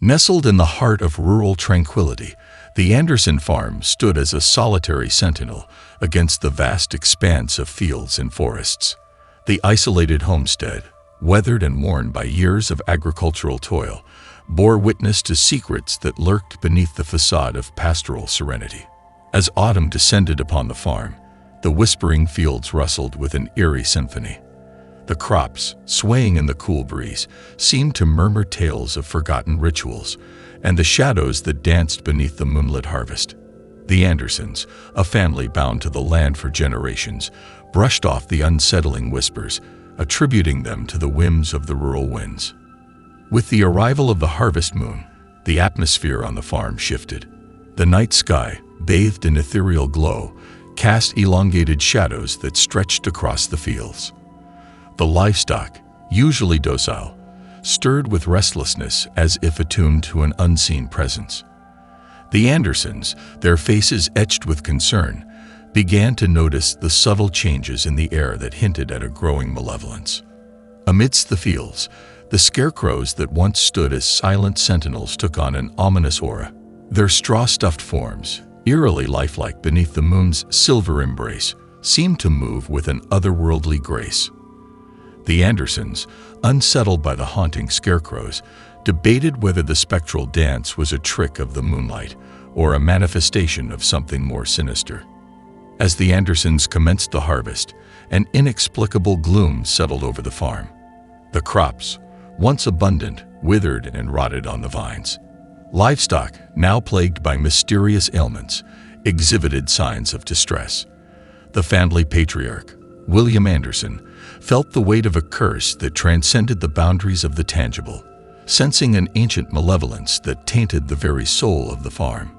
Nestled in the heart of rural tranquility, the Anderson farm stood as a solitary sentinel against the vast expanse of fields and forests. The isolated homestead, weathered and worn by years of agricultural toil, bore witness to secrets that lurked beneath the facade of pastoral serenity. As autumn descended upon the farm, the whispering fields rustled with an eerie symphony. The crops, swaying in the cool breeze, seemed to murmur tales of forgotten rituals and the shadows that danced beneath the moonlit harvest. The Andersons, a family bound to the land for generations, brushed off the unsettling whispers, attributing them to the whims of the rural winds. With the arrival of the harvest moon, the atmosphere on the farm shifted. The night sky, bathed in ethereal glow, cast elongated shadows that stretched across the fields. The livestock, usually docile, stirred with restlessness as if attuned to an unseen presence. The Andersons, their faces etched with concern, began to notice the subtle changes in the air that hinted at a growing malevolence. Amidst the fields, the scarecrows that once stood as silent sentinels took on an ominous aura. Their straw-stuffed forms, eerily lifelike beneath the moon's silver embrace, seemed to move with an otherworldly grace. The Andersons, unsettled by the haunting scarecrows, debated whether the spectral dance was a trick of the moonlight or a manifestation of something more sinister. As the Andersons commenced the harvest, an inexplicable gloom settled over the farm. The crops, once abundant, withered and rotted on the vines. Livestock, now plagued by mysterious ailments, exhibited signs of distress. The family patriarch, William Anderson, felt the weight of a curse that transcended the boundaries of the tangible, sensing an ancient malevolence that tainted the very soul of the farm.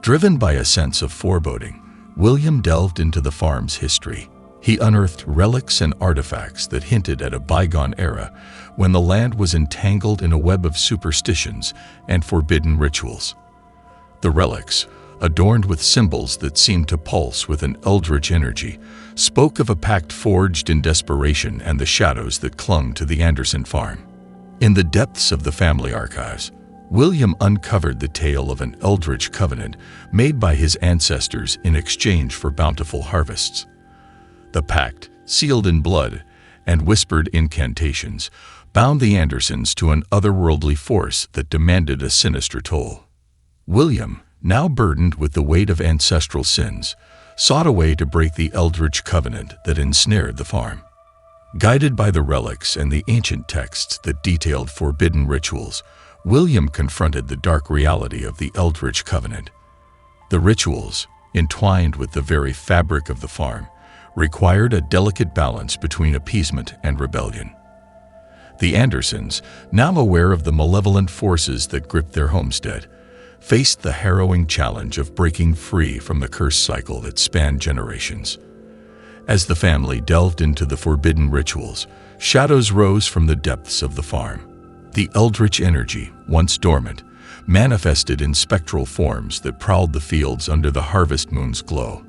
Driven by a sense of foreboding, William delved into the farm's history. He unearthed relics and artifacts that hinted at a bygone era when the land was entangled in a web of superstitions and forbidden rituals. The relics, adorned with symbols that seemed to pulse with an eldritch energy, spoke of a pact forged in desperation and the shadows that clung to the Anderson farm. In the depths of the family archives, William uncovered the tale of an eldritch covenant made by his ancestors in exchange for bountiful harvests. The pact, sealed in blood and whispered incantations, bound the Andersons to an otherworldly force that demanded a sinister toll. William, now burdened with the weight of ancestral sins, sought a way to break the eldritch covenant that ensnared the farm. Guided by the relics and the ancient texts that detailed forbidden rituals, William confronted the dark reality of the eldritch covenant. The rituals, entwined with the very fabric of the farm, required a delicate balance between appeasement and rebellion. The Andersons, now aware of the malevolent forces that gripped their homestead, faced the harrowing challenge of breaking free from the curse cycle that spanned generations. As the family delved into the forbidden rituals, shadows rose from the depths of the farm. The eldritch energy, once dormant, manifested in spectral forms that prowled the fields under the harvest moon's glow.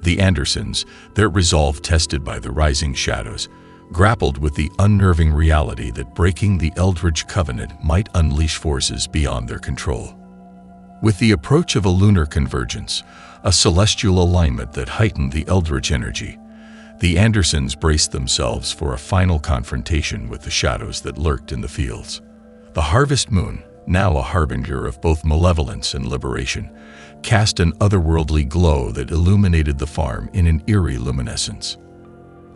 The Andersons, their resolve tested by the rising shadows, grappled with the unnerving reality that breaking the eldritch covenant might unleash forces beyond their control. With the approach of a lunar convergence, a celestial alignment that heightened the eldritch energy, the Andersons braced themselves for a final confrontation with the shadows that lurked in the fields. The harvest moon, now a harbinger of both malevolence and liberation, cast an otherworldly glow that illuminated the farm in an eerie luminescence.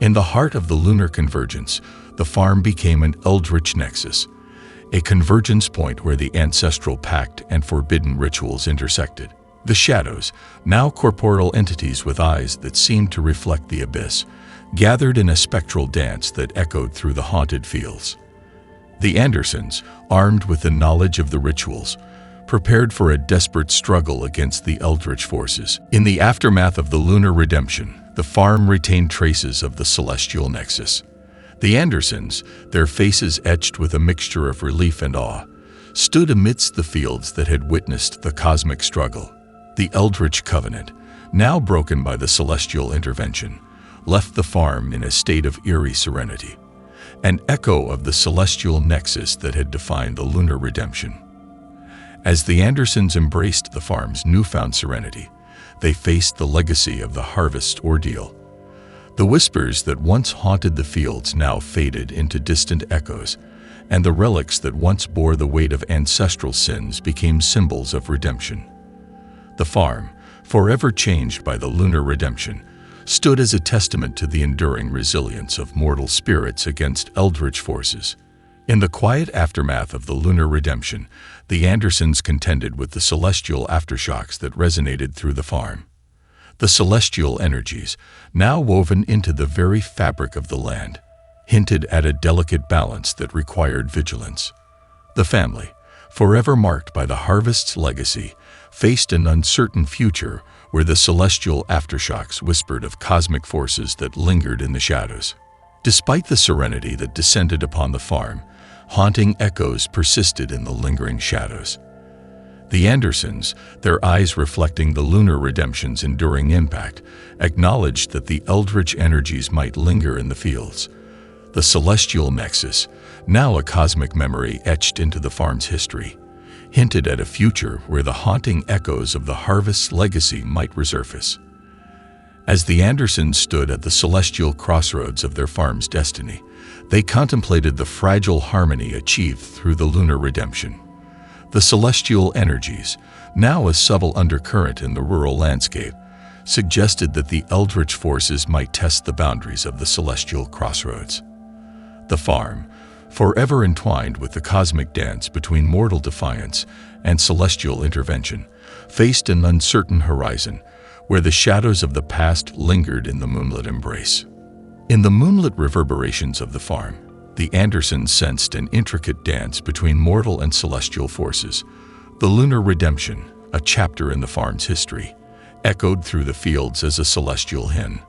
In the heart of the lunar convergence, the farm became an eldritch nexus, a convergence point where the ancestral pact and forbidden rituals intersected. The shadows, now corporeal entities with eyes that seemed to reflect the abyss, gathered in a spectral dance that echoed through the haunted fields. The Andersons, armed with the knowledge of the rituals, prepared for a desperate struggle against the eldritch forces. In the aftermath of the lunar redemption, the farm retained traces of the celestial nexus. The Andersons, their faces etched with a mixture of relief and awe, stood amidst the fields that had witnessed the cosmic struggle. The eldritch covenant, now broken by the celestial intervention, left the farm in a state of eerie serenity, an echo of the celestial nexus that had defined the lunar redemption. As the Andersons embraced the farm's newfound serenity, they faced the legacy of the harvest ordeal. The whispers that once haunted the fields now faded into distant echoes, and the relics that once bore the weight of ancestral sins became symbols of redemption. The farm, forever changed by the lunar redemption, stood as a testament to the enduring resilience of mortal spirits against eldritch forces. In the quiet aftermath of the lunar redemption, the Andersons contended with the celestial aftershocks that resonated through the farm. The celestial energies, now woven into the very fabric of the land, hinted at a delicate balance that required vigilance. The family, forever marked by the harvest's legacy, faced an uncertain future where the celestial aftershocks whispered of cosmic forces that lingered in the shadows. Despite the serenity that descended upon the farm, haunting echoes persisted in the lingering shadows. The Andersons, their eyes reflecting the lunar redemption's enduring impact, acknowledged that the eldritch energies might linger in the fields. The celestial nexus, now a cosmic memory etched into the farm's history, hinted at a future where the haunting echoes of the harvest's legacy might resurface. As the Andersons stood at the celestial crossroads of their farm's destiny, they contemplated the fragile harmony achieved through the lunar redemption. The celestial energies, now a subtle undercurrent in the rural landscape, suggested that the eldritch forces might test the boundaries of the celestial crossroads. The farm, forever entwined with the cosmic dance between mortal defiance and celestial intervention, faced an uncertain horizon where the shadows of the past lingered in the moonlit embrace. In the moonlit reverberations of the farm, the Andersons sensed an intricate dance between mortal and celestial forces. The lunar redemption, a chapter in the farm's history, echoed through the fields as a celestial hymn.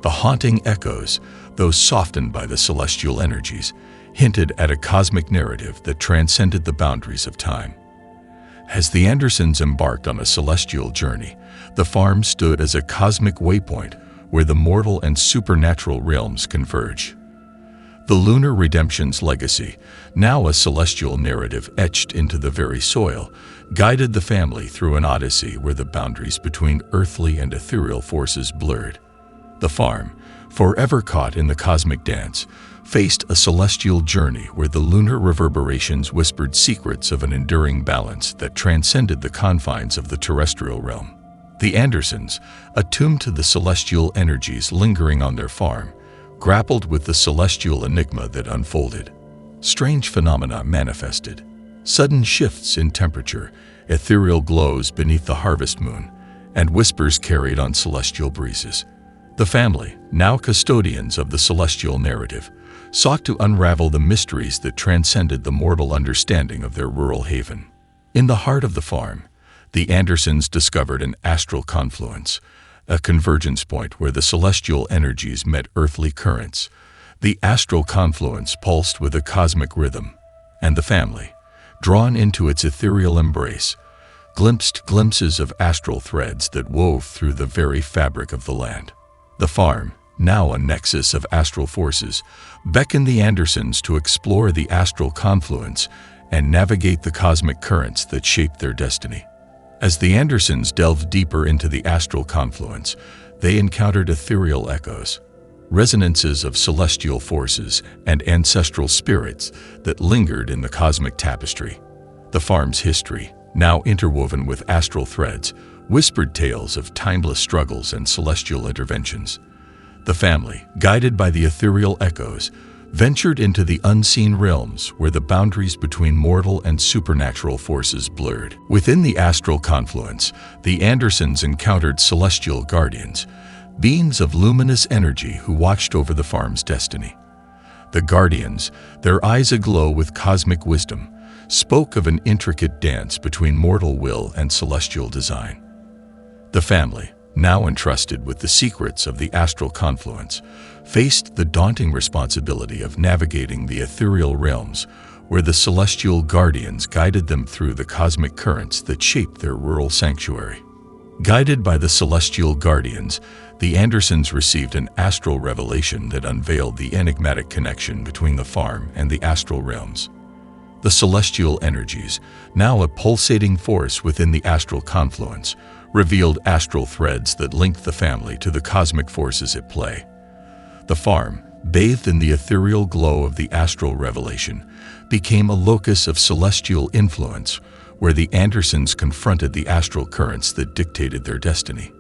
The haunting echoes, though softened by the celestial energies, hinted at a cosmic narrative that transcended the boundaries of time. As the Andersons embarked on a celestial journey, the farm stood as a cosmic waypoint where the mortal and supernatural realms converge. The lunar redemption's legacy, now a celestial narrative etched into the very soil, guided the family through an odyssey where the boundaries between earthly and ethereal forces blurred. The farm, forever caught in the cosmic dance, faced a celestial journey where the lunar reverberations whispered secrets of an enduring balance that transcended the confines of the terrestrial realm. The Andersons, attuned to the celestial energies lingering on their farm, grappled with the celestial enigma that unfolded. Strange phenomena manifested. Sudden shifts in temperature, ethereal glows beneath the harvest moon, and whispers carried on celestial breezes. The family, now custodians of the celestial narrative, sought to unravel the mysteries that transcended the mortal understanding of their rural haven. In the heart of the farm, the Andersons discovered an astral confluence, a convergence point where the celestial energies met earthly currents. The astral confluence pulsed with a cosmic rhythm, and the family, drawn into its ethereal embrace, glimpsed glimpses of astral threads that wove through the very fabric of the land. The farm, now a nexus of astral forces, beckoned the Andersons to explore the astral confluence and navigate the cosmic currents that shaped their destiny. As the Andersons delved deeper into the astral confluence, they encountered ethereal echoes, resonances of celestial forces and ancestral spirits that lingered in the cosmic tapestry. The farm's history, now interwoven with astral threads, whispered tales of timeless struggles and celestial interventions. The family, guided by the ethereal echoes, ventured into the unseen realms where the boundaries between mortal and supernatural forces blurred. Within the astral confluence, the Andersons encountered celestial guardians, beings of luminous energy who watched over the farm's destiny. The guardians, their eyes aglow with cosmic wisdom, spoke of an intricate dance between mortal will and celestial design. The family, now entrusted with the secrets of the astral confluence, faced the daunting responsibility of navigating the ethereal realms where the celestial guardians guided them through the cosmic currents that shaped their rural sanctuary. Guided by the celestial guardians, the Andersons received an astral revelation that unveiled the enigmatic connection between the farm and the astral realms. The celestial energies, now a pulsating force within the astral confluence, revealed astral threads that linked the family to the cosmic forces at play. The farm, bathed in the ethereal glow of the astral revelation, became a locus of celestial influence where the Andersons confronted the astral currents that dictated their destiny.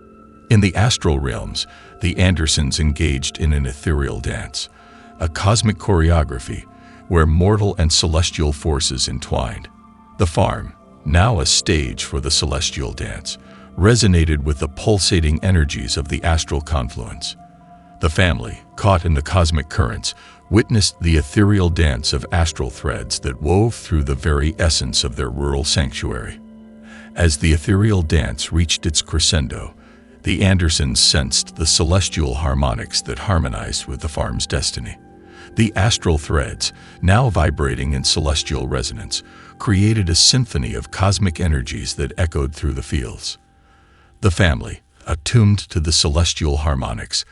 In the astral realms, the Andersons engaged in an ethereal dance, a cosmic choreography where mortal and celestial forces entwined. The farm, now a stage for the celestial dance, resonated with the pulsating energies of the astral confluence. The family, caught in the cosmic currents, witnessed the ethereal dance of astral threads that wove through the very essence of their rural sanctuary. As the ethereal dance reached its crescendo, the Andersons sensed the celestial harmonics that harmonized with the farm's destiny. The astral threads, now vibrating in celestial resonance, created a symphony of cosmic energies that echoed through the fields. The family, attuned to the celestial harmonics,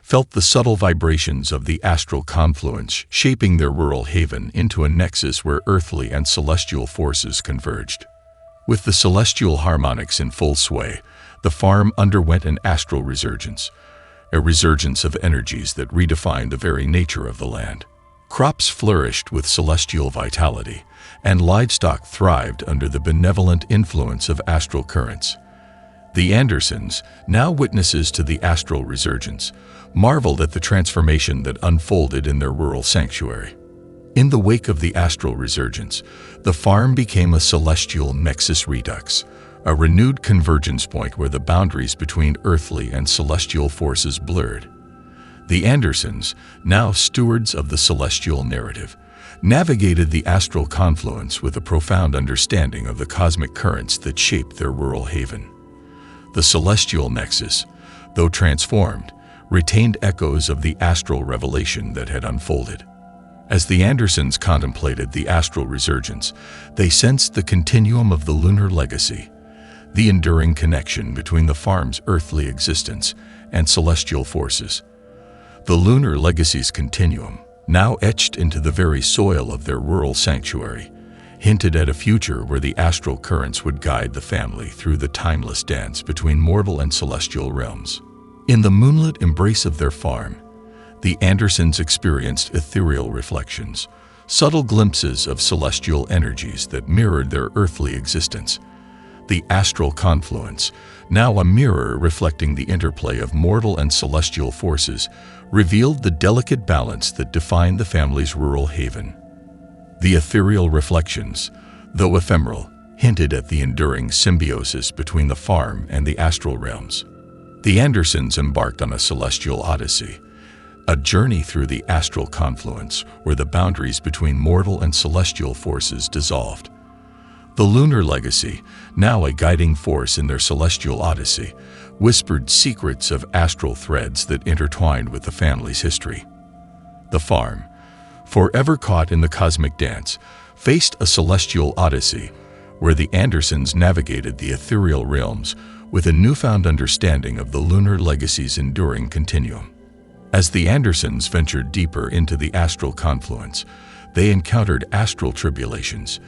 felt the subtle vibrations of the astral confluence shaping their rural haven into a nexus where earthly and celestial forces converged. With the celestial harmonics in full sway, the farm underwent an astral resurgence, a resurgence of energies that redefined the very nature of the land. Crops flourished with celestial vitality, and livestock thrived under the benevolent influence of astral currents. The Andersons, now witnesses to the astral resurgence, marveled at the transformation that unfolded in their rural sanctuary. In the wake of the astral resurgence, the farm became a celestial nexus redux, a renewed convergence point where the boundaries between earthly and celestial forces blurred. The Andersons, now stewards of the celestial narrative, navigated the astral confluence with a profound understanding of the cosmic currents that shaped their rural haven. The celestial nexus, though transformed, retained echoes of the astral revelation that had unfolded. As the Andersons contemplated the astral resurgence, they sensed the continuum of the lunar legacy, the enduring connection between the farm's earthly existence and celestial forces. The lunar legacy's continuum, now etched into the very soil of their rural sanctuary, hinted at a future where the astral currents would guide the family through the timeless dance between mortal and celestial realms. In the moonlit embrace of their farm, the Andersons experienced ethereal reflections, subtle glimpses of celestial energies that mirrored their earthly existence. The astral confluence, now a mirror reflecting the interplay of mortal and celestial forces, revealed the delicate balance that defined the family's rural haven. The ethereal reflections, though ephemeral, hinted at the enduring symbiosis between the farm and the astral realms. The Andersons embarked on a celestial odyssey, a journey through the astral confluence where the boundaries between mortal and celestial forces dissolved. The lunar legacy, now a guiding force in their celestial odyssey, whispered secrets of astral threads that intertwined with the family's history. The farm, forever caught in the cosmic dance, faced a celestial odyssey where the Andersons navigated the ethereal realms with a newfound understanding of the lunar legacy's enduring continuum. As the Andersons ventured deeper into the astral confluence, they encountered astral tribulations,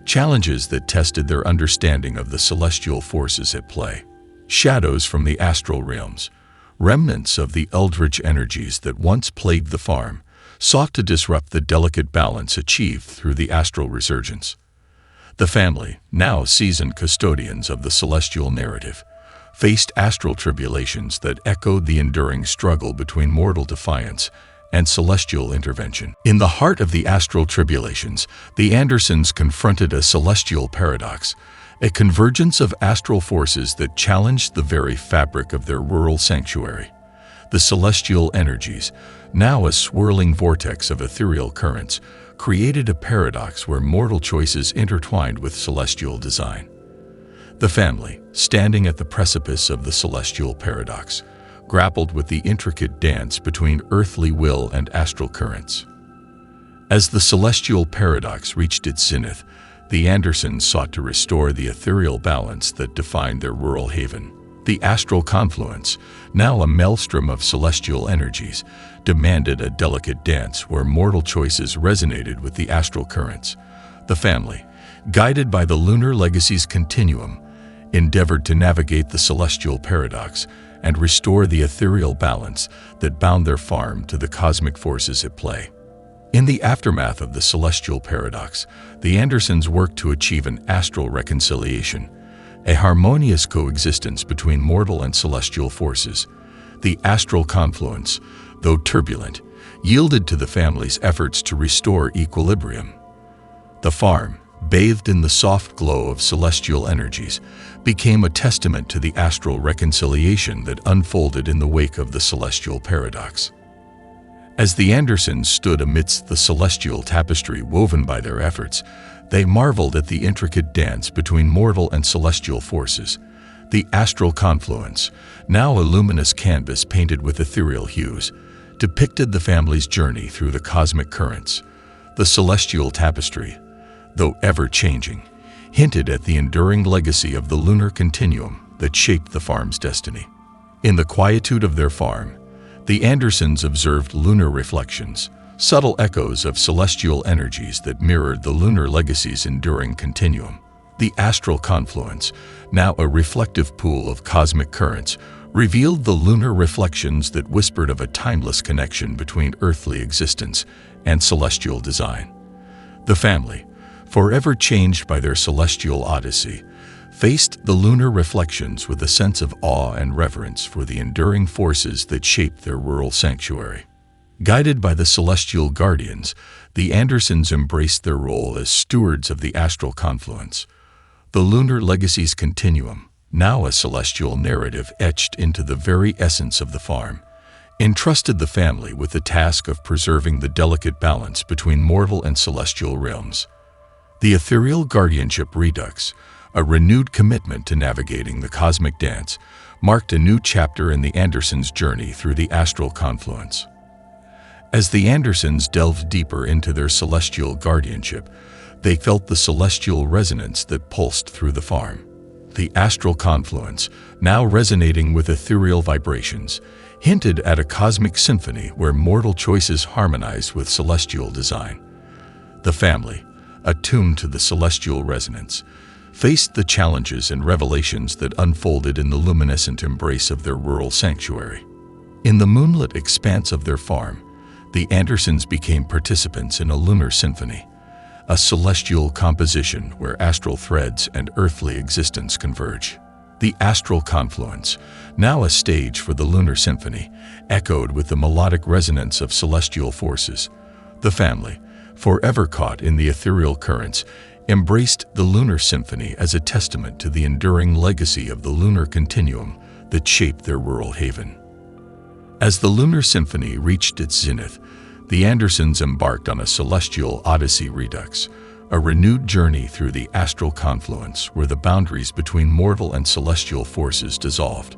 challenges that tested their understanding of the celestial forces at play. Shadows from the astral realms, remnants of the eldritch energies that once plagued the farm, sought to disrupt the delicate balance achieved through the astral resurgence. The family, now seasoned custodians of the celestial narrative, faced astral tribulations that echoed the enduring struggle between mortal defiance and celestial intervention. In the heart of the astral tribulations, the Andersons confronted a celestial paradox, a convergence of astral forces that challenged the very fabric of their rural sanctuary. The celestial energies, now a swirling vortex of ethereal currents, created a paradox where mortal choices intertwined with celestial design. The family, standing at the precipice of the celestial paradox, grappled with the intricate dance between earthly will and astral currents. As the celestial paradox reached its zenith, the Andersons sought to restore the ethereal balance that defined their rural haven. The astral confluence, now a maelstrom of celestial energies, demanded a delicate dance where mortal choices resonated with the astral currents. The family, guided by the lunar legacy's continuum, endeavored to navigate the celestial paradox and restore the ethereal balance that bound their farm to the cosmic forces at play. In the aftermath of the celestial paradox, the Andersons worked to achieve an astral reconciliation, a harmonious coexistence between mortal and celestial forces. The astral confluence, though turbulent, yielded to the family's efforts to restore equilibrium. The farm, bathed in the soft glow of celestial energies, became a testament to the astral reconciliation that unfolded in the wake of the celestial paradox. As the Andersons stood amidst the celestial tapestry woven by their efforts, they marveled at the intricate dance between mortal and celestial forces. The astral confluence, now a luminous canvas painted with ethereal hues, depicted the family's journey through the cosmic currents. The celestial tapestry, though ever-changing, hinted at the enduring legacy of the lunar continuum that shaped the farm's destiny. In the quietude of their farm, the Andersons observed lunar reflections, subtle echoes of celestial energies that mirrored the lunar legacy's enduring continuum. The astral confluence, now a reflective pool of cosmic currents, revealed the lunar reflections that whispered of a timeless connection between earthly existence and celestial design. The family, forever changed by their celestial odyssey, faced the lunar reflections with a sense of awe and reverence for the enduring forces that shaped their rural sanctuary. Guided by the celestial guardians, the Andersons embraced their role as stewards of the astral confluence. The lunar legacy's continuum, now a celestial narrative etched into the very essence of the farm, entrusted the family with the task of preserving the delicate balance between mortal and celestial realms. The ethereal guardianship redux, a renewed commitment to navigating the cosmic dance, marked a new chapter in the Andersons' journey through the astral confluence. As the Andersons delved deeper into their celestial guardianship, they felt the celestial resonance that pulsed through the farm. The astral confluence, now resonating with ethereal vibrations, hinted at a cosmic symphony where mortal choices harmonized with celestial design. The family, attuned to the celestial resonance, faced the challenges and revelations that unfolded in the luminescent embrace of their rural sanctuary. In the moonlit expanse of their farm, the Andersons became participants in a lunar symphony, a celestial composition where astral threads and earthly existence converge. The astral confluence, now a stage for the lunar symphony, echoed with the melodic resonance of celestial forces. The family, forever caught in the ethereal currents, embraced the lunar symphony as a testament to the enduring legacy of the lunar continuum that shaped their rural haven. As the lunar symphony reached its zenith, the Andersons embarked on a celestial odyssey redux, a renewed journey through the astral confluence where the boundaries between mortal and celestial forces dissolved.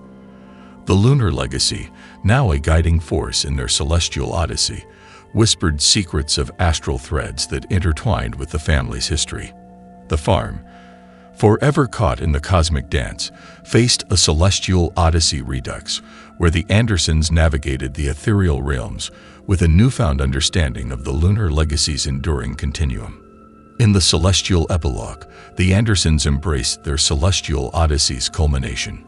The lunar legacy, now a guiding force in their celestial odyssey, whispered secrets of astral threads that intertwined with the family's history. The farm, forever caught in the cosmic dance, faced a celestial odyssey redux where the Andersons navigated the ethereal realms with a newfound understanding of the lunar legacy's enduring continuum. In the celestial epilogue, the Andersons embraced their celestial odyssey's culmination.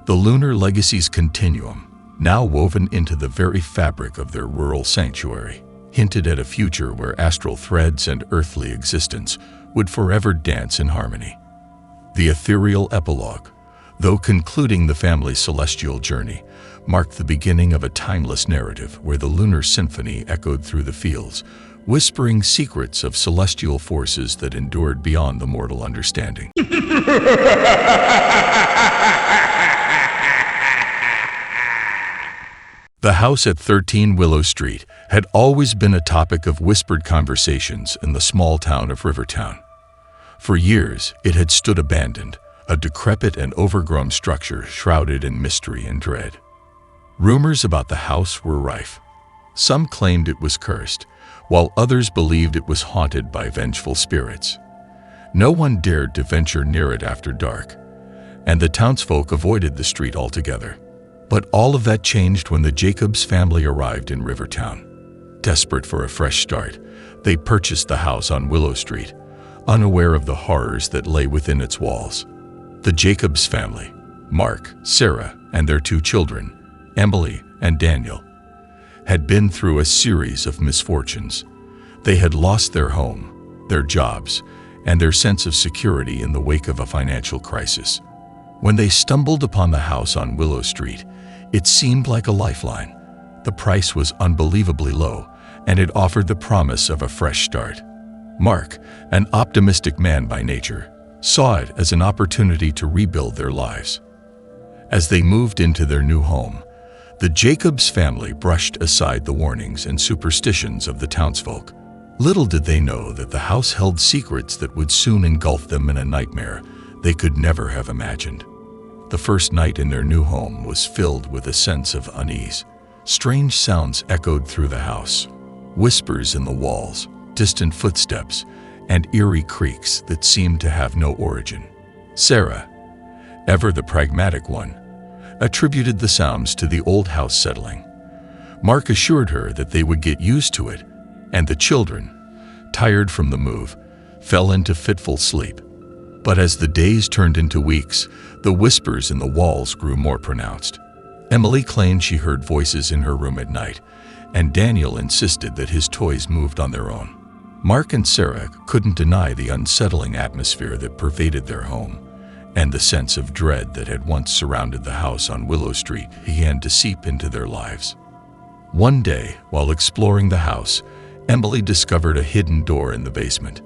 The lunar legacy's continuum, now woven into the very fabric of their rural sanctuary, hinted at a future where astral threads and earthly existence would forever dance in harmony. The ethereal epilogue, though concluding the family's celestial journey, marked the beginning of a timeless narrative where the lunar symphony echoed through the fields, whispering secrets of celestial forces that endured beyond the mortal understanding. The house at 13 Willow Street had always been a topic of whispered conversations in the small town of Rivertown. For years, it had stood abandoned, a decrepit and overgrown structure shrouded in mystery and dread. Rumors about the house were rife. Some claimed it was cursed, while others believed it was haunted by vengeful spirits. No one dared to venture near it after dark. and the townsfolk avoided the street altogether. But all of that changed when the Jacobs family arrived in Rivertown. Desperate for a fresh start, they purchased the house on Willow Street, unaware of the horrors that lay within its walls. The Jacobs family, Mark, Sarah, and their 2 children, Emily and Daniel, had been through a series of misfortunes. They had lost their home, their jobs, and their sense of security in the wake of a financial crisis. When they stumbled upon the house on Willow Street, it seemed like a lifeline. The price was unbelievably low, and it offered the promise of a fresh start. Mark, an optimistic man by nature, saw it as an opportunity to rebuild their lives. As they moved into their new home, the Jacobs family brushed aside the warnings and superstitions of the townsfolk. Little did they know that the house held secrets that would soon engulf them in a nightmare they could never have imagined. The first night in their new home was filled with a sense of unease. Strange sounds echoed through the house, whispers in the walls, distant footsteps, and eerie creaks that seemed to have no origin. Sarah, ever the pragmatic one, attributed the sounds to the old house settling. Mark assured her that they would get used to it, and the children, tired from the move, fell into fitful sleep. But as the days turned into weeks, the whispers in the walls grew more pronounced. Emily claimed she heard voices in her room at night, and Daniel insisted that his toys moved on their own. Mark and Sarah couldn't deny the unsettling atmosphere that pervaded their home, and the sense of dread that had once surrounded the house on Willow Street began to seep into their lives. One day, while exploring the house, Emily discovered a hidden door in the basement.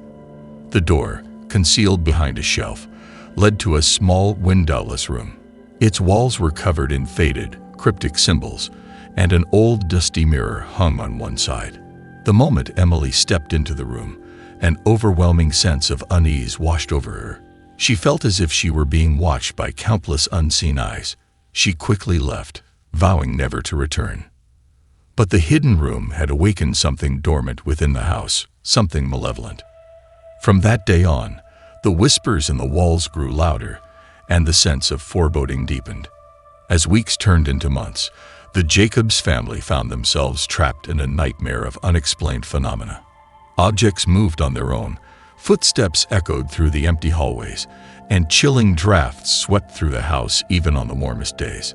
The door, concealed behind a shelf, led to a small windowless room. Its walls were covered in faded, cryptic symbols, and an old dusty mirror hung on one side. The moment Emily stepped into the room, an overwhelming sense of unease washed over her. She felt as if she were being watched by countless unseen eyes. She quickly left, vowing never to return. But the hidden room had awakened something dormant within the house, something malevolent. From that day on, the whispers in the walls grew louder, and the sense of foreboding deepened. As weeks turned into months, the Jacobs family found themselves trapped in a nightmare of unexplained phenomena. Objects moved on their own, footsteps echoed through the empty hallways, and chilling drafts swept through the house even on the warmest days.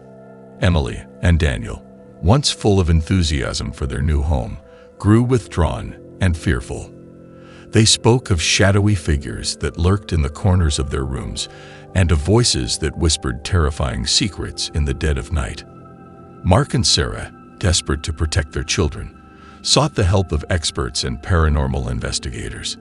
Emily and Daniel, once full of enthusiasm for their new home, grew withdrawn and fearful. They spoke of shadowy figures that lurked in the corners of their rooms and of voices that whispered terrifying secrets in the dead of night. Mark and Sarah, desperate to protect their children, sought the help of experts and paranormal investigators.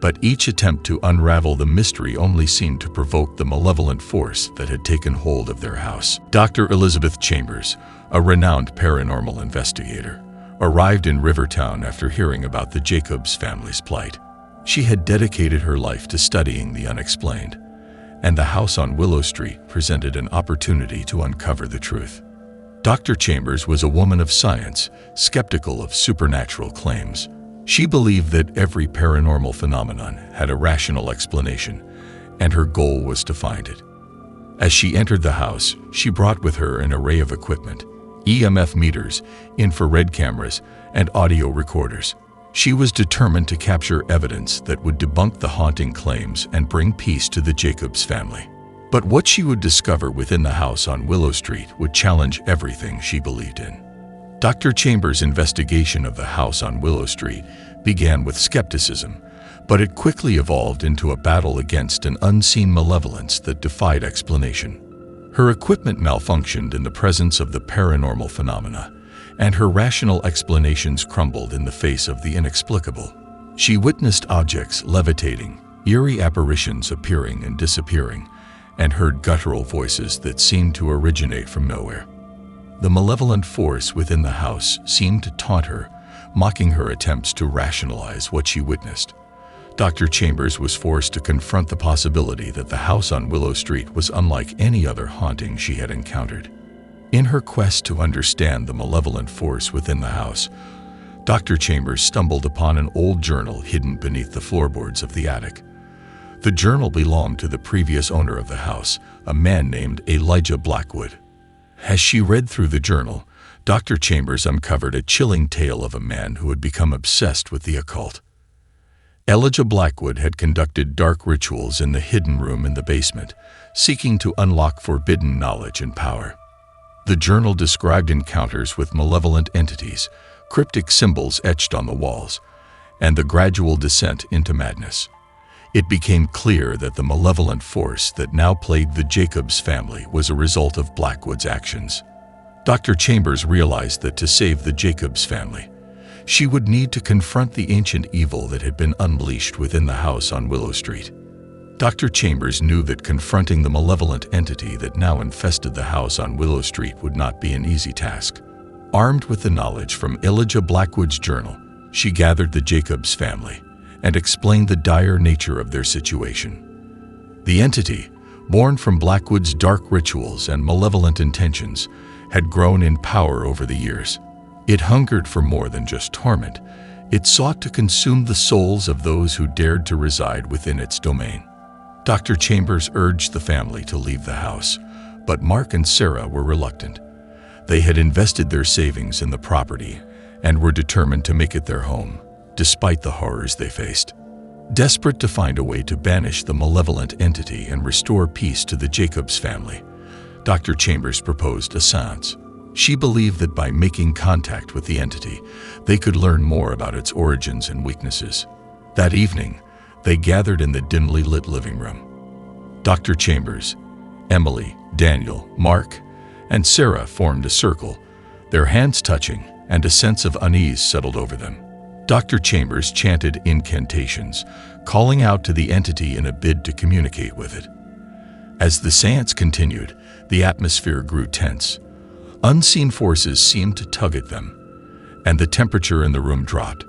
But each attempt to unravel the mystery only seemed to provoke the malevolent force that had taken hold of their house. Dr. Elizabeth Chambers, a renowned paranormal investigator, arrived in Rivertown after hearing about the Jacobs family's plight. She had dedicated her life to studying the unexplained, and the house on Willow Street presented an opportunity to uncover the truth. Dr. Chambers was a woman of science, skeptical of supernatural claims. She believed that every paranormal phenomenon had a rational explanation, and her goal was to find it. As she entered the house, she brought with her an array of equipment: EMF meters, infrared cameras, and audio recorders. She was determined to capture evidence that would debunk the haunting claims and bring peace to the Jacobs family. But what she would discover within the house on Willow Street would challenge everything she believed in. Dr. Chambers' investigation of the house on Willow Street began with skepticism, but it quickly evolved into a battle against an unseen malevolence that defied explanation. Her equipment malfunctioned in the presence of the paranormal phenomena, and her rational explanations crumbled in the face of the inexplicable. She witnessed objects levitating, eerie apparitions appearing and disappearing, and heard guttural voices that seemed to originate from nowhere. The malevolent force within the house seemed to taunt her, mocking her attempts to rationalize what she witnessed. Dr. Chambers was forced to confront the possibility that the house on Willow Street was unlike any other haunting she had encountered. In her quest to understand the malevolent force within the house, Dr. Chambers stumbled upon an old journal hidden beneath the floorboards of the attic. The journal belonged to the previous owner of the house, a man named Elijah Blackwood. As she read through the journal, Dr. Chambers uncovered a chilling tale of a man who had become obsessed with the occult. Elijah Blackwood had conducted dark rituals in the hidden room in the basement, seeking to unlock forbidden knowledge and power. The journal described encounters with malevolent entities, cryptic symbols etched on the walls, and the gradual descent into madness. It became clear that the malevolent force that now plagued the Jacobs family was a result of Blackwood's actions. Dr. Chambers realized that to save the Jacobs family, she would need to confront the ancient evil that had been unleashed within the house on Willow Street. Dr. Chambers knew that confronting the malevolent entity that now infested the house on Willow Street would not be an easy task. Armed with the knowledge from Elijah Blackwood's journal, she gathered the Jacobs family and explained the dire nature of their situation. The entity, born from Blackwood's dark rituals and malevolent intentions, had grown in power over the years. It hungered for more than just torment. It sought to consume the souls of those who dared to reside within its domain. Dr. Chambers urged the family to leave the house, but Mark and Sarah were reluctant. They had invested their savings in the property and were determined to make it their home, despite the horrors they faced. Desperate to find a way to banish the malevolent entity and restore peace to the Jacobs family, Dr. Chambers proposed a seance. She believed that by making contact with the entity, they could learn more about its origins and weaknesses. That evening, they gathered in the dimly lit living room. Dr. Chambers, Emily, Daniel, Mark, and Sarah formed a circle, their hands touching, and a sense of unease settled over them. Dr. Chambers chanted incantations, calling out to the entity in a bid to communicate with it. As the seance continued, the atmosphere grew tense. Unseen forces seemed to tug at them, and the temperature in the room dropped.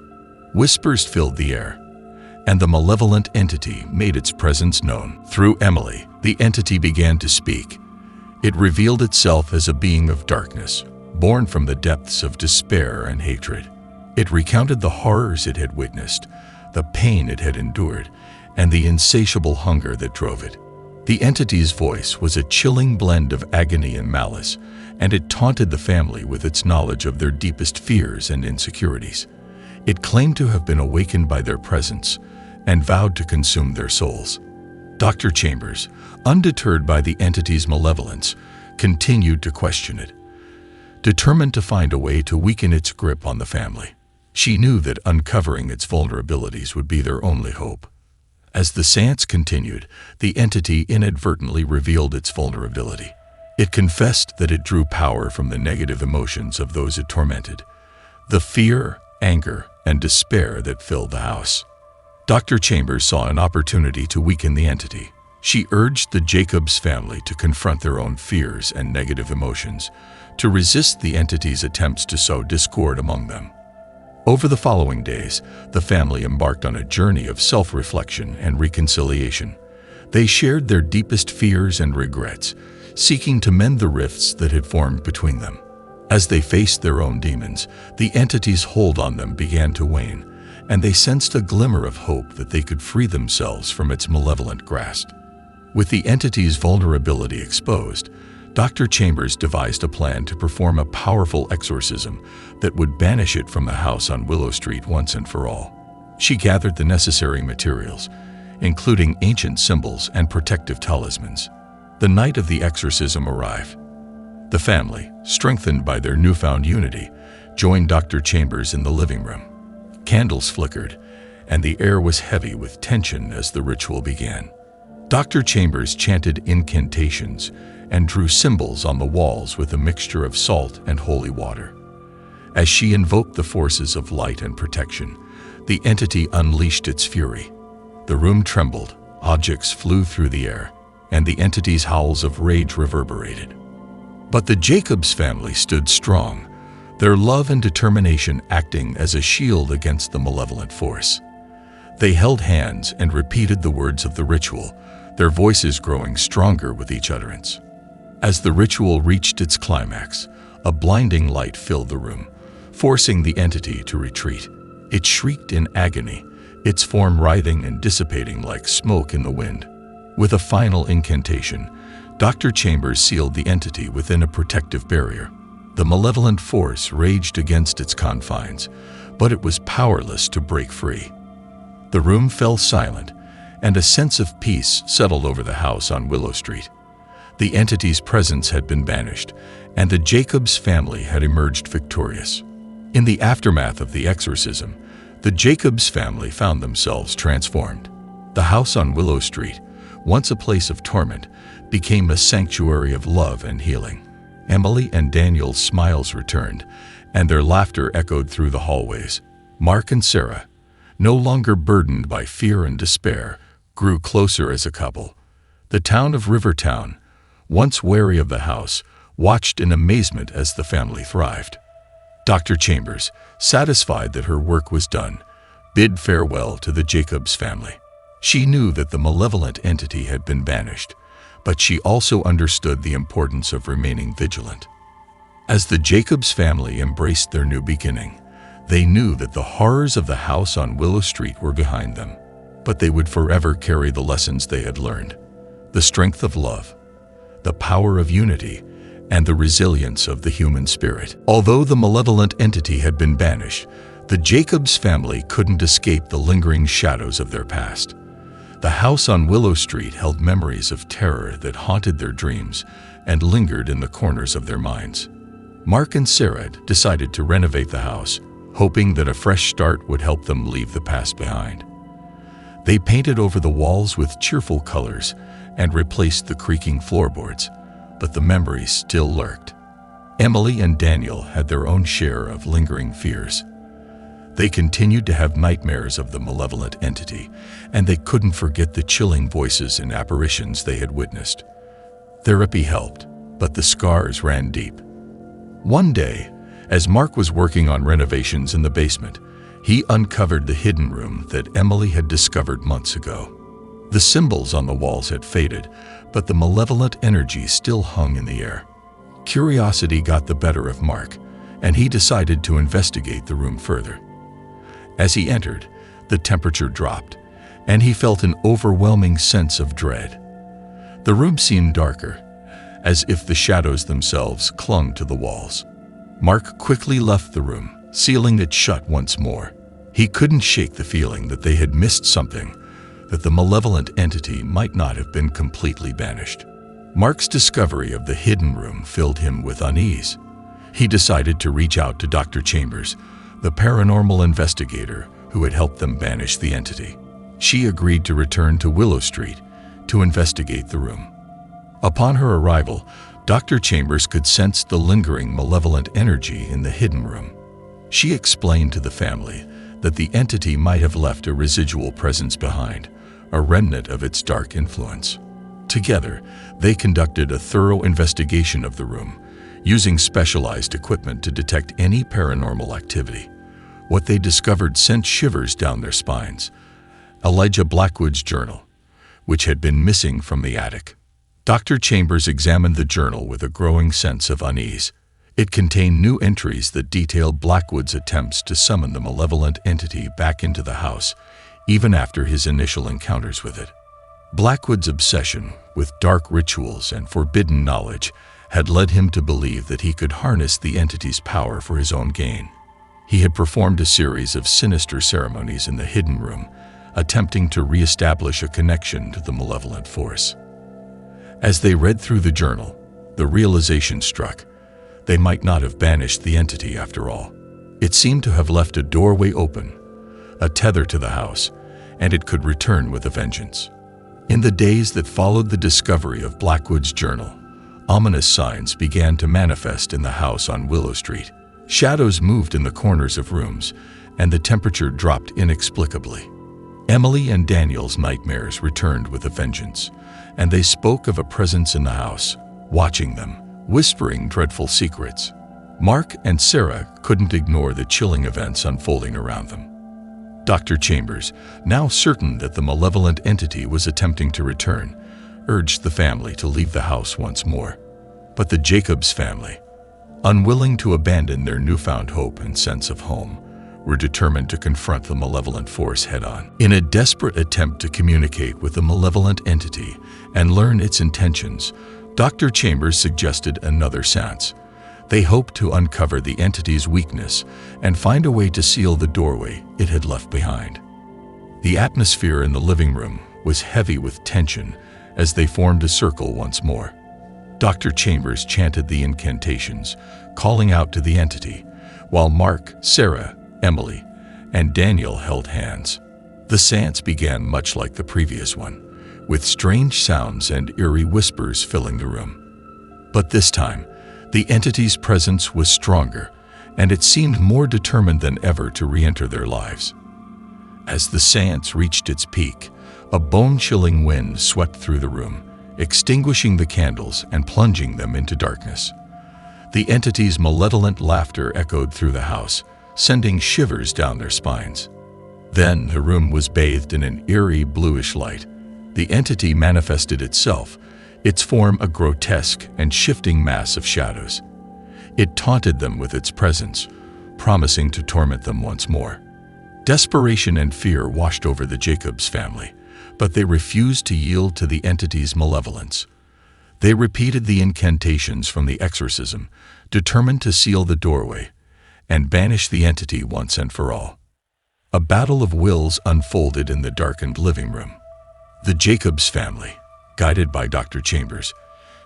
Whispers filled the air, and the malevolent entity made its presence known. Through Emily, the entity began to speak. It revealed itself as a being of darkness, born from the depths of despair and hatred. It recounted the horrors it had witnessed, the pain it had endured, and the insatiable hunger that drove it. The entity's voice was a chilling blend of agony and malice, and it taunted the family with its knowledge of their deepest fears and insecurities. It claimed to have been awakened by their presence and vowed to consume their souls. Dr. Chambers, undeterred by the entity's malevolence, continued to question it, determined to find a way to weaken its grip on the family. She knew that uncovering its vulnerabilities would be their only hope. As the seance continued, the entity inadvertently revealed its vulnerability. It confessed that it drew power from the negative emotions of those it tormented, the fear, anger, and despair that filled the house. Dr. Chambers saw an opportunity to weaken the entity. She urged the Jacobs family to confront their own fears and negative emotions, to resist the entity's attempts to sow discord among them. Over the following days, the family embarked on a journey of self-reflection and reconciliation. They shared their deepest fears and regrets, seeking to mend the rifts that had formed between them. As they faced their own demons, the entity's hold on them began to wane, and they sensed a glimmer of hope that they could free themselves from its malevolent grasp. With the entity's vulnerability exposed, Dr. Chambers devised a plan to perform a powerful exorcism that would banish it from the house on Willow Street once and for all. She gathered the necessary materials, including ancient symbols and protective talismans. The night of the exorcism arrived. The family, strengthened by their newfound unity, joined Dr. Chambers in the living room. Candles flickered, and the air was heavy with tension as the ritual began. Dr. Chambers chanted incantations and drew symbols on the walls with a mixture of salt and holy water. As she invoked the forces of light and protection, the entity unleashed its fury. The room trembled, objects flew through the air, and the entity's howls of rage reverberated. But the Jacobs family stood strong, their love and determination acting as a shield against the malevolent force. They held hands and repeated the words of the ritual, their voices growing stronger with each utterance. As the ritual reached its climax, a blinding light filled the room, forcing the entity to retreat. It shrieked in agony, its form writhing and dissipating like smoke in the wind. With a final incantation, Dr. Chambers sealed the entity within a protective barrier. The malevolent force raged against its confines, but it was powerless to break free. The room fell silent, and a sense of peace settled over the house on Willow Street. The entity's presence had been banished, and the Jacobs family had emerged victorious. In the aftermath of the exorcism, the Jacobs family found themselves transformed. The house on Willow Street, once a place of torment, became a sanctuary of love and healing. Emily and Daniel's smiles returned, and their laughter echoed through the hallways. Mark and Sarah, no longer burdened by fear and despair, grew closer as a couple. The town of Rivertown, once wary of the house, watched in amazement as the family thrived. Dr. Chambers, satisfied that her work was done, bid farewell to the Jacobs family. She knew that the malevolent entity had been banished, but she also understood the importance of remaining vigilant. As the Jacobs family embraced their new beginning, they knew that the horrors of the house on Willow Street were behind them, but they would forever carry the lessons they had learned: the strength of love, the power of unity, and the resilience of the human spirit. Although the malevolent entity had been banished, the Jacobs family couldn't escape the lingering shadows of their past. The house on Willow Street held memories of terror that haunted their dreams and lingered in the corners of their minds. Mark and Sarah decided to renovate the house, hoping that a fresh start would help them leave the past behind. They painted over the walls with cheerful colors and replaced the creaking floorboards, but the memories still lurked. Emily and Daniel had their own share of lingering fears. They continued to have nightmares of the malevolent entity, and they couldn't forget the chilling voices and apparitions they had witnessed. Therapy helped, but the scars ran deep. One day, as Mark was working on renovations in the basement, he uncovered the hidden room that Emily had discovered months ago. The symbols on the walls had faded, but the malevolent energy still hung in the air. Curiosity got the better of Mark, and he decided to investigate the room further. As he entered, the temperature dropped, and he felt an overwhelming sense of dread. The room seemed darker, as if the shadows themselves clung to the walls. Mark quickly left the room, sealing it shut once more. He couldn't shake the feeling that they had missed something, that the malevolent entity might not have been completely banished. Mark's discovery of the hidden room filled him with unease. He decided to reach out to Dr. Chambers, the paranormal investigator who had helped them banish the entity. She agreed to return to Willow Street to investigate the room. Upon her arrival, Dr. Chambers could sense the lingering malevolent energy in the hidden room. She explained to the family that the entity might have left a residual presence behind, a remnant of its dark influence. Together, they conducted a thorough investigation of the room, using specialized equipment to detect any paranormal activity. What they discovered sent shivers down their spines: Elijah Blackwood's journal, which had been missing from the attic. Dr. Chambers examined the journal with a growing sense of unease. It contained new entries that detailed Blackwood's attempts to summon the malevolent entity back into the house, even after his initial encounters with it. Blackwood's obsession with dark rituals and forbidden knowledge had led him to believe that he could harness the entity's power for his own gain. He had performed a series of sinister ceremonies in the hidden room, attempting to re-establish a connection to the malevolent force. As they read through the journal, the realization struck: they might not have banished the entity after all. It seemed to have left a doorway open, a tether to the house, and it could return with a vengeance. In the days that followed the discovery of Blackwood's journal, ominous signs began to manifest in the house on Willow Street. Shadows moved in the corners of rooms, and the temperature dropped inexplicably. Emily and Daniel's nightmares returned with a vengeance, and they spoke of a presence in the house, watching them, whispering dreadful secrets. Mark and Sarah couldn't ignore the chilling events unfolding around them. Dr. Chambers, now certain that the malevolent entity was attempting to return, urged the family to leave the house once more. But the Jacobs family, unwilling to abandon their newfound hope and sense of home, were determined to confront the malevolent force head-on. In a desperate attempt to communicate with the malevolent entity and learn its intentions, Dr. Chambers suggested another seance. They hoped to uncover the entity's weakness and find a way to seal the doorway it had left behind. The atmosphere in the living room was heavy with tension as they formed a circle once more. Dr. Chambers chanted the incantations, calling out to the entity, while Mark, Sarah, Emily, and Daniel held hands. The seance began much like the previous one, with strange sounds and eerie whispers filling the room. But this time, the entity's presence was stronger, and it seemed more determined than ever to re-enter their lives. As the seance reached its peak, a bone-chilling wind swept through the room, extinguishing the candles and plunging them into darkness. The entity's malevolent laughter echoed through the house, sending shivers down their spines. Then the room was bathed in an eerie bluish light. The entity manifested itself, its form a grotesque and shifting mass of shadows. It taunted them with its presence, promising to torment them once more. Desperation and fear washed over the Jacobs family, but they refused to yield to the entity's malevolence. They repeated the incantations from the exorcism, determined to seal the doorway and banish the entity once and for all. A battle of wills unfolded in the darkened living room. The Jacobs family, guided by Dr. Chambers,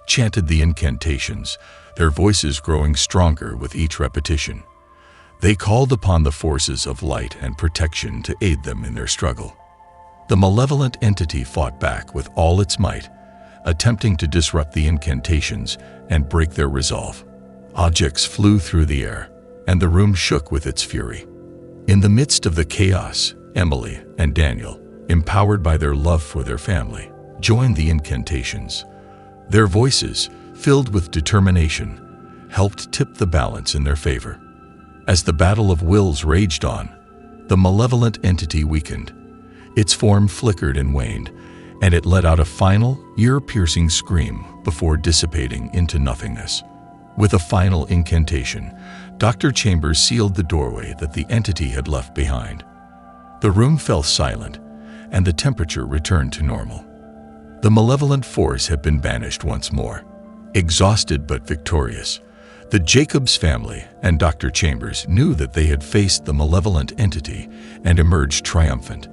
chanted the incantations, their voices growing stronger with each repetition. They called upon the forces of light and protection to aid them in their struggle. The malevolent entity fought back with all its might, attempting to disrupt the incantations and break their resolve. Objects flew through the air, and the room shook with its fury. In the midst of the chaos, Emily and Daniel, empowered by their love for their family, joined the incantations. Their voices, filled with determination, helped tip the balance in their favor. As the battle of wills raged on, the malevolent entity weakened. Its form flickered and waned, and it let out a final, ear-piercing scream before dissipating into nothingness. With a final incantation, Dr. Chambers sealed the doorway that the entity had left behind. The room fell silent, and the temperature returned to normal. The malevolent force had been banished once more. Exhausted but victorious, the Jacobs family and Dr. Chambers knew that they had faced the malevolent entity and emerged triumphant.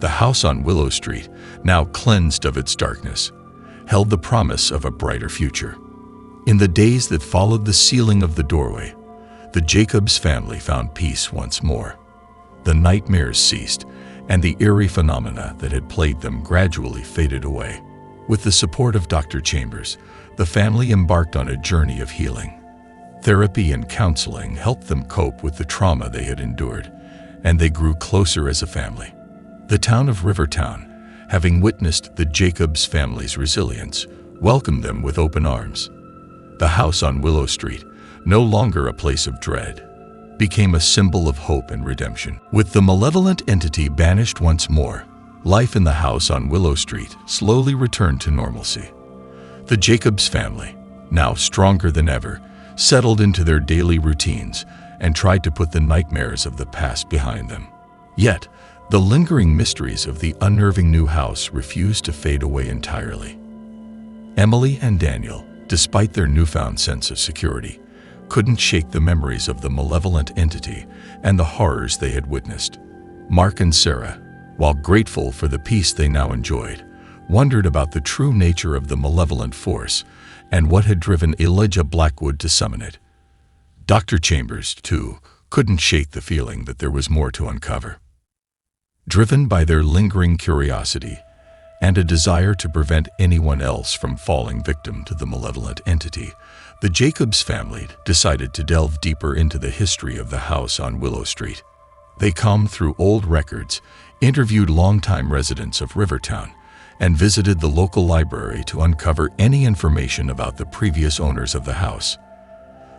The house on Willow Street, now cleansed of its darkness, held the promise of a brighter future. In the days that followed the sealing of the doorway, the Jacobs family found peace once more. The nightmares ceased, and the eerie phenomena that had plagued them gradually faded away. With the support of Dr. Chambers, the family embarked on a journey of healing. Therapy and counseling helped them cope with the trauma they had endured, and they grew closer as a family. The town of Rivertown, having witnessed the Jacobs family's resilience, welcomed them with open arms. The house on Willow Street, no longer a place of dread, became a symbol of hope and redemption. With the malevolent entity banished once more, life in the house on Willow Street slowly returned to normalcy. The Jacobs family, now stronger than ever, settled into their daily routines and tried to put the nightmares of the past behind them. Yet, the lingering mysteries of the unnerving new house refused to fade away entirely. Emily and Daniel, despite their newfound sense of security, couldn't shake the memories of the malevolent entity and the horrors they had witnessed. Mark and Sarah, while grateful for the peace they now enjoyed, wondered about the true nature of the malevolent force and what had driven Elijah Blackwood to summon it. Dr. Chambers, too, couldn't shake the feeling that there was more to uncover. Driven by their lingering curiosity and a desire to prevent anyone else from falling victim to the malevolent entity, the Jacobs family decided to delve deeper into the history of the house on Willow Street. They combed through old records, interviewed longtime residents of Rivertown, and visited the local library to uncover any information about the previous owners of the house.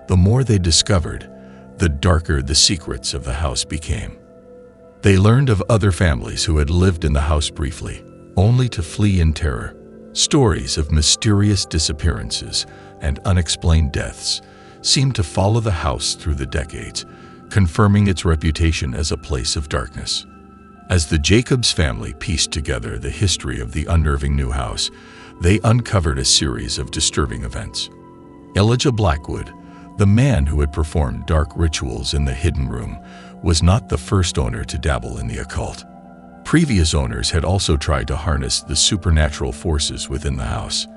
The more they discovered, the darker the secrets of the house became. They learned of other families who had lived in the house briefly, only to flee in terror. Stories of mysterious disappearances and unexplained deaths seemed to follow the house through the decades, confirming its reputation as a place of darkness. As the Jacobs family pieced together the history of the unnerving new house, they uncovered a series of disturbing events. Elijah Blackwood, the man who had performed dark rituals in the hidden room, was not the first owner to dabble in the occult. Previous owners had also tried to harness the supernatural forces within the house.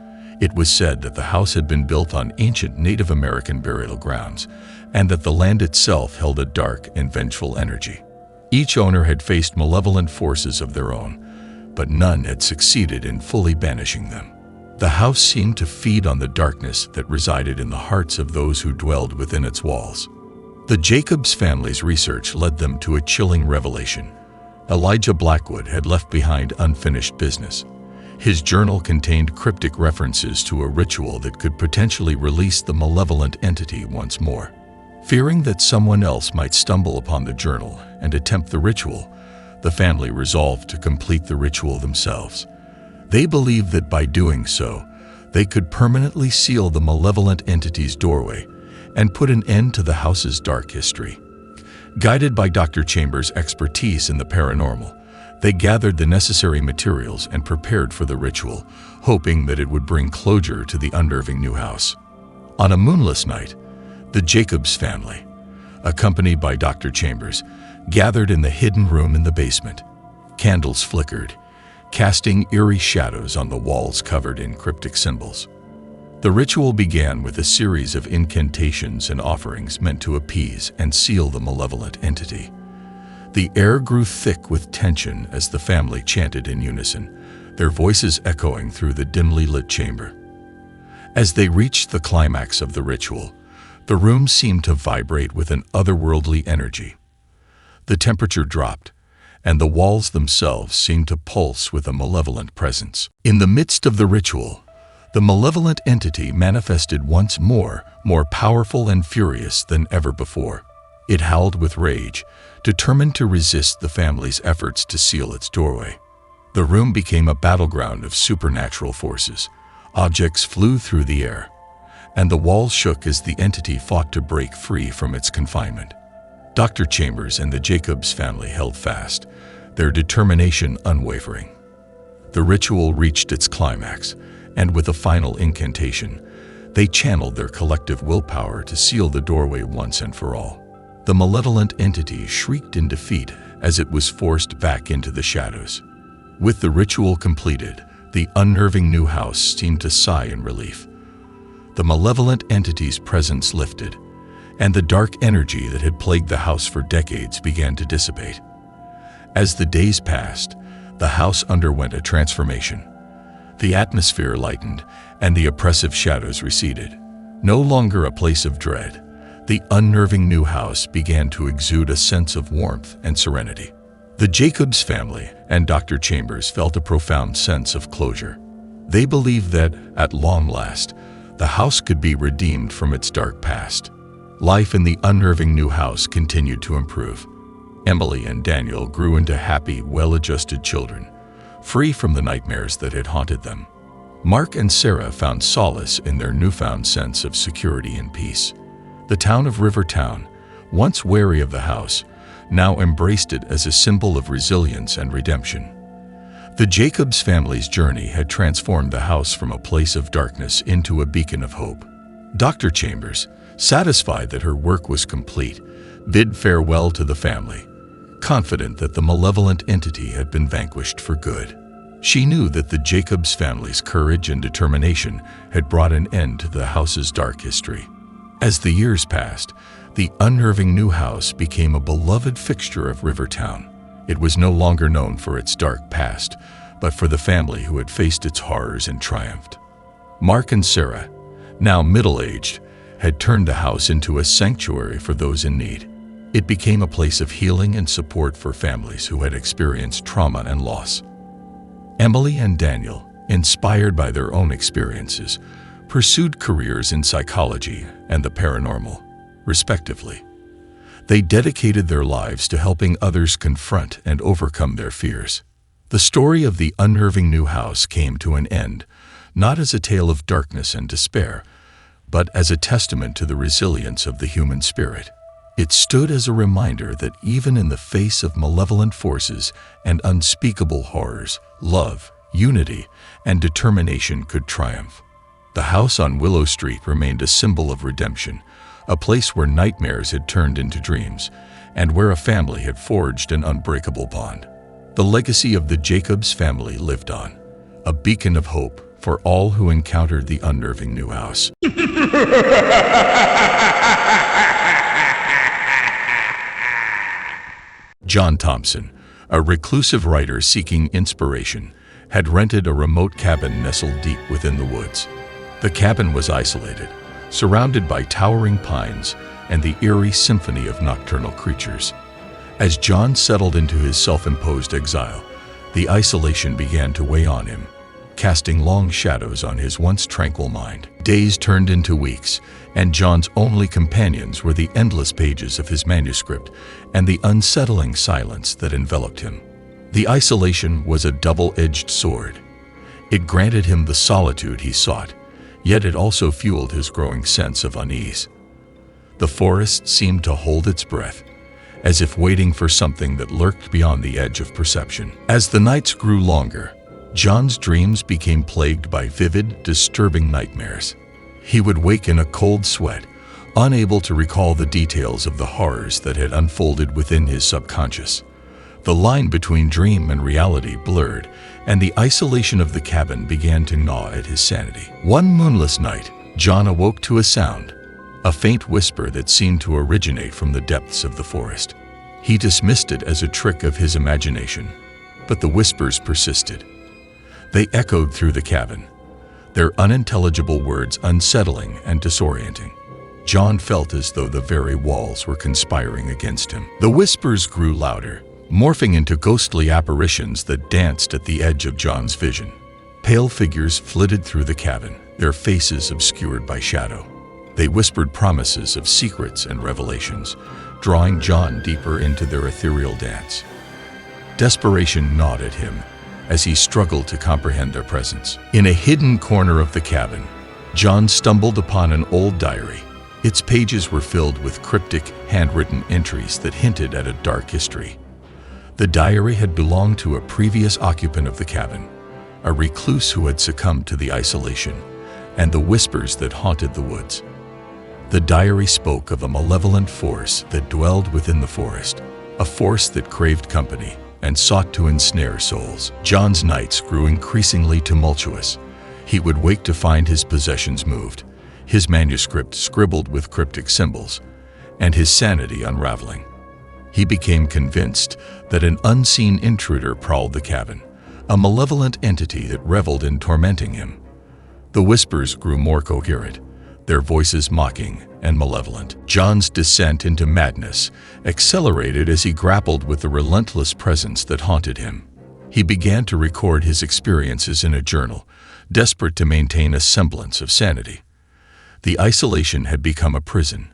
It was said that the house had been built on ancient Native American burial grounds, and that the land itself held a dark and vengeful energy. Each owner had faced malevolent forces of their own, but none had succeeded in fully banishing them. The house seemed to feed on the darkness that resided in the hearts of those who dwelled within its walls. The Jacobs family's research led them to a chilling revelation. Elijah Blackwood had left behind unfinished business. His journal contained cryptic references to a ritual that could potentially release the malevolent entity once more. Fearing that someone else might stumble upon the journal and attempt the ritual, the family resolved to complete the ritual themselves. They believed that by doing so, they could permanently seal the malevolent entity's doorway and put an end to the house's dark history. Guided by Dr. Chambers' expertise in the paranormal, they gathered the necessary materials and prepared for the ritual, hoping that it would bring closure to the unnerving new house. On a moonless night, the Jacobs family, accompanied by Dr. Chambers, gathered in the hidden room in the basement. Candles flickered, casting eerie shadows on the walls covered in cryptic symbols. The ritual began with a series of incantations and offerings meant to appease and seal the malevolent entity. The air grew thick with tension as the family chanted in unison, their voices echoing through the dimly lit chamber. As they reached the climax of the ritual, the room seemed to vibrate with an otherworldly energy. The temperature dropped, and the walls themselves seemed to pulse with a malevolent presence. In the midst of the ritual, the malevolent entity manifested once more powerful and furious than ever before. It howled with rage, determined to resist the family's efforts to seal its doorway. The room became a battleground of supernatural forces. Objects flew through the air, and the walls shook as the entity fought to break free from its confinement. Dr. Chambers and the Jacobs family held fast, their determination unwavering. The ritual reached its climax, and with a final incantation, they channeled their collective willpower to seal the doorway once and for all. The malevolent entity shrieked in defeat as it was forced back into the shadows. With the ritual completed, the unnerving new house seemed to sigh in relief. The malevolent entity's presence lifted, and the dark energy that had plagued the house for decades began to dissipate. As the days passed, the house underwent a transformation. The atmosphere lightened, and the oppressive shadows receded. No longer a place of dread, the unnerving new house began to exude a sense of warmth and serenity. The Jacobs family and Dr. Chambers felt a profound sense of closure. They believed that, at long last, the house could be redeemed from its dark past. Life in the unnerving new house continued to improve. Emily and Daniel grew into happy, well-adjusted children, free from the nightmares that had haunted them. Mark and Sarah found solace in their newfound sense of security and peace. The town of Rivertown, once wary of the house, now embraced it as a symbol of resilience and redemption. The Jacobs family's journey had transformed the house from a place of darkness into a beacon of hope. Dr. Chambers, satisfied that her work was complete, bid farewell to the family, confident that the malevolent entity had been vanquished for good. She knew that the Jacobs family's courage and determination had brought an end to the house's dark history. As the years passed, the unnerving new house became a beloved fixture of Rivertown. It was no longer known for its dark past, but for the family who had faced its horrors and triumphed. Mark and Sarah, now middle-aged, had turned the house into a sanctuary for those in need. It became a place of healing and support for families who had experienced trauma and loss. Emily and Daniel, inspired by their own experiences, pursued careers in psychology and the paranormal, respectively. They dedicated their lives to helping others confront and overcome their fears. The story of the unnerving new house came to an end, not as a tale of darkness and despair, but as a testament to the resilience of the human spirit. It stood as a reminder that even in the face of malevolent forces and unspeakable horrors, love, unity, and determination could triumph. The house on Willow Street remained a symbol of redemption, a place where nightmares had turned into dreams, and where a family had forged an unbreakable bond. The legacy of the Jacobs family lived on, a beacon of hope for all who encountered the unnerving new house. John Thompson, a reclusive writer seeking inspiration, had rented a remote cabin nestled deep within the woods. The cabin was isolated, surrounded by towering pines and the eerie symphony of nocturnal creatures. As John settled into his self-imposed exile, the isolation began to weigh on him, casting long shadows on his once tranquil mind. Days turned into weeks, and John's only companions were the endless pages of his manuscript and the unsettling silence that enveloped him. The isolation was a double-edged sword. It granted him the solitude he sought, yet it also fueled his growing sense of unease. The forest seemed to hold its breath, as if waiting for something that lurked beyond the edge of perception. As the nights grew longer, John's dreams became plagued by vivid, disturbing nightmares. He would wake in a cold sweat, unable to recall the details of the horrors that had unfolded within his subconscious. The line between dream and reality blurred, and the isolation of the cabin began to gnaw at his sanity. One moonless night, John awoke to a sound, a faint whisper that seemed to originate from the depths of the forest. He dismissed it as a trick of his imagination, but the whispers persisted. They echoed through the cabin, their unintelligible words unsettling and disorienting. John felt as though the very walls were conspiring against him. The whispers grew louder, morphing into ghostly apparitions that danced at the edge of John's vision. Pale figures flitted through the cabin, their faces obscured by shadow. They whispered promises of secrets and revelations, drawing John deeper into their ethereal dance. Desperation gnawed at him as he struggled to comprehend their presence. In a hidden corner of the cabin, John stumbled upon an old diary. Its pages were filled with cryptic, handwritten entries that hinted at a dark history. The diary had belonged to a previous occupant of the cabin, a recluse who had succumbed to the isolation and the whispers that haunted the woods. The diary spoke of a malevolent force that dwelled within the forest, a force that craved company and sought to ensnare souls. John's nights grew increasingly tumultuous. He would wake to find his possessions moved, his manuscript scribbled with cryptic symbols, and his sanity unraveling. He became convinced that an unseen intruder prowled the cabin, a malevolent entity that reveled in tormenting him. The whispers grew more coherent, their voices mocking and malevolent. John's descent into madness accelerated as he grappled with the relentless presence that haunted him. He began to record his experiences in a journal, desperate to maintain a semblance of sanity. The isolation had become a prison,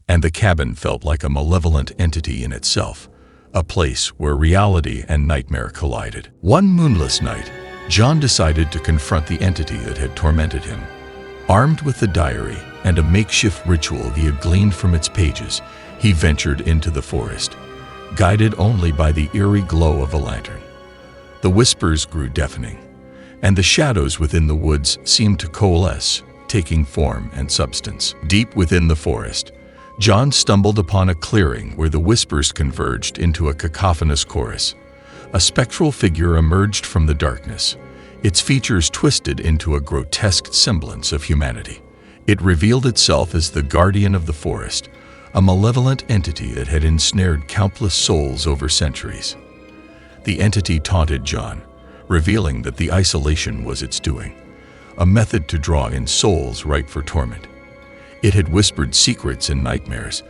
and the cabin felt like a malevolent entity in itself, a place where reality and nightmare collided. One moonless night, John decided to confront the entity that had tormented him. Armed with the diary and a makeshift ritual he had gleaned from its pages, he ventured into the forest, guided only by the eerie glow of a lantern. The whispers grew deafening, and the shadows within the woods seemed to coalesce, taking form and substance. Deep within the forest, John stumbled upon a clearing where the whispers converged into a cacophonous chorus. A spectral figure emerged from the darkness, its features twisted into a grotesque semblance of humanity. It revealed itself as the guardian of the forest, a malevolent entity that had ensnared countless souls over centuries. The entity taunted John, revealing that the isolation was its doing, a method to draw in souls ripe for torment. It had whispered secrets and nightmares,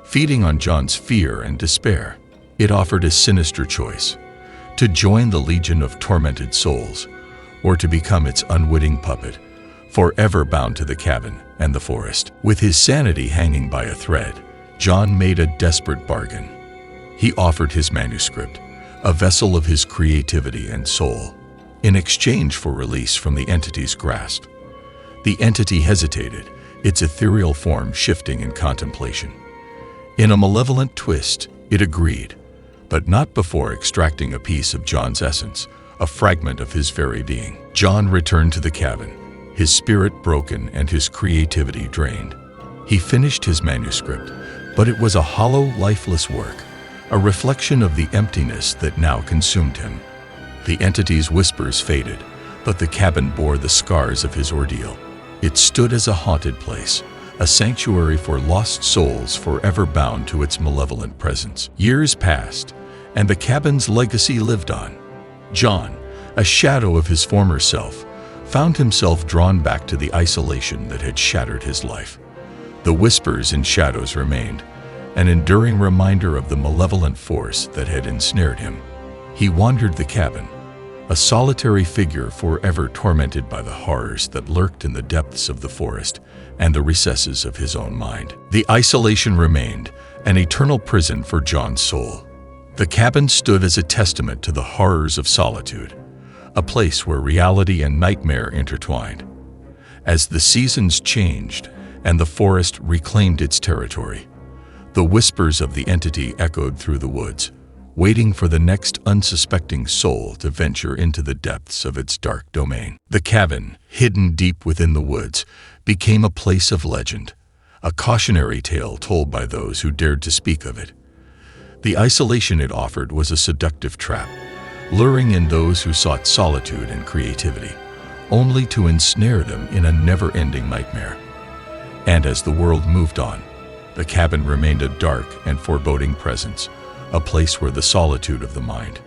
feeding on John's fear and despair. It offered a sinister choice: to join the legion of tormented souls, or to become its unwitting puppet, forever bound to the cabin and the forest. With his sanity hanging by a thread, John made a desperate bargain. He offered his manuscript, a vessel of his creativity and soul, in exchange for release from the entity's grasp. The entity hesitated, its ethereal form shifting in contemplation. In a malevolent twist, it agreed, but not before extracting a piece of John's essence, a fragment of his very being. John returned to the cabin, his spirit broken and his creativity drained. He finished his manuscript, but it was a hollow, lifeless work, a reflection of the emptiness that now consumed him. The entity's whispers faded, but the cabin bore the scars of his ordeal. It stood as a haunted place, a sanctuary for lost souls forever bound to its malevolent presence. Years passed, and the cabin's legacy lived on. John, a shadow of his former self, found himself drawn back to the isolation that had shattered his life. The whispers and shadows remained, an enduring reminder of the malevolent force that had ensnared him. He wandered the cabin, a solitary figure forever tormented by the horrors that lurked in the depths of the forest and the recesses of his own mind. The isolation remained, an eternal prison for John's soul. The cabin stood as a testament to the horrors of solitude, a place where reality and nightmare intertwined. As the seasons changed and the forest reclaimed its territory, the whispers of the entity echoed through the woods, waiting for the next unsuspecting soul to venture into the depths of its dark domain. The cabin, hidden deep within the woods, became a place of legend, a cautionary tale told by those who dared to speak of it. The isolation it offered was a seductive trap, luring in those who sought solitude and creativity, only to ensnare them in a never-ending nightmare. And as the world moved on, the cabin remained a dark and foreboding presence, a place where the solitude of the mind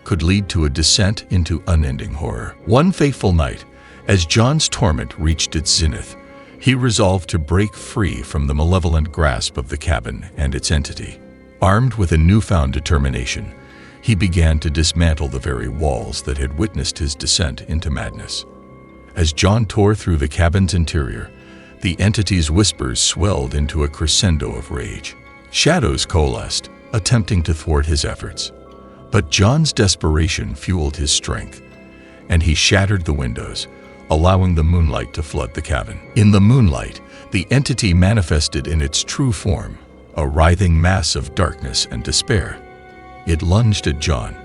could lead to a descent into unending horror. One fateful night, as John's torment reached its zenith, he resolved to break free from the malevolent grasp of the cabin and its entity. Armed with a newfound determination, he began to dismantle the very walls that had witnessed his descent into madness. As John tore through the cabin's interior, the entity's whispers swelled into a crescendo of rage. Shadows coalesced, attempting to thwart his efforts. But John's desperation fueled his strength, and he shattered the windows, allowing the moonlight to flood the cabin. In the moonlight, the entity manifested in its true form, a writhing mass of darkness and despair. It lunged at John,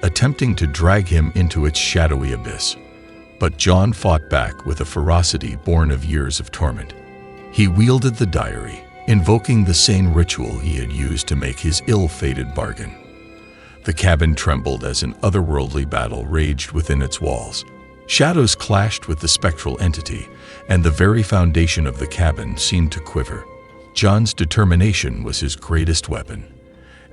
attempting to drag him into its shadowy abyss. But John fought back with a ferocity born of years of torment. He wielded the diary, invoking the same ritual he had used to make his ill-fated bargain. The cabin trembled as an otherworldly battle raged within its walls. Shadows clashed with the spectral entity, and the very foundation of the cabin seemed to quiver. John's determination was his greatest weapon,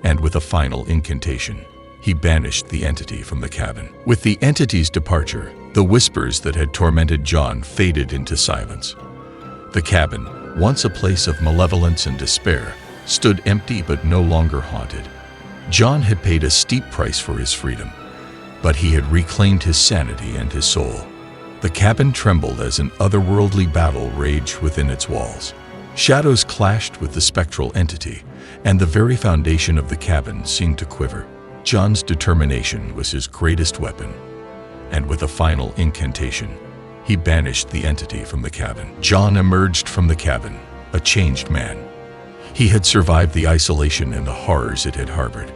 and with a final incantation, he banished the entity from the cabin. With the entity's departure, the whispers that had tormented John faded into silence. The cabin, once a place of malevolence and despair, stood empty but no longer haunted. John had paid a steep price for his freedom, but he had reclaimed his sanity and his soul. The cabin trembled as an otherworldly battle raged within its walls. Shadows clashed with the spectral entity, and the very foundation of the cabin seemed to quiver. John's determination was his greatest weapon, and with a final incantation, he banished the entity from the cabin. John emerged from the cabin, a changed man. He had survived the isolation and the horrors it had harbored.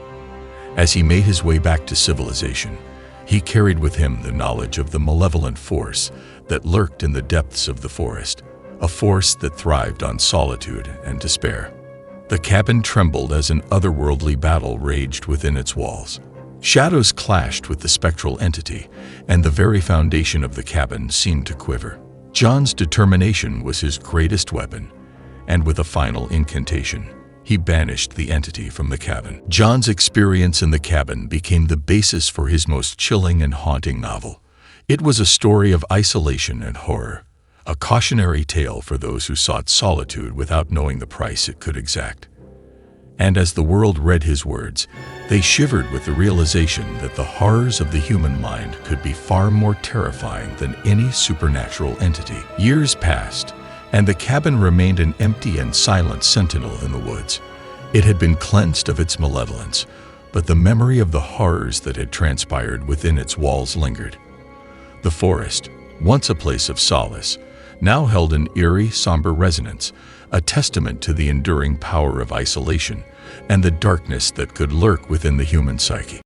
As he made his way back to civilization, he carried with him the knowledge of the malevolent force that lurked in the depths of the forest, a force that thrived on solitude and despair. The cabin trembled as an otherworldly battle raged within its walls. Shadows clashed with the spectral entity, and the very foundation of the cabin seemed to quiver. John's determination was his greatest weapon, and with a final incantation, he banished the entity from the cabin. John's experience in the cabin became the basis for his most chilling and haunting novel. It was a story of isolation and horror, a cautionary tale for those who sought solitude without knowing the price it could exact. And as the world read his words, they shivered with the realization that the horrors of the human mind could be far more terrifying than any supernatural entity. Years passed, and the cabin remained an empty and silent sentinel in the woods. It had been cleansed of its malevolence, but the memory of the horrors that had transpired within its walls lingered. The forest, once a place of solace, now held an eerie, somber resonance, a testament to the enduring power of isolation and the darkness that could lurk within the human psyche.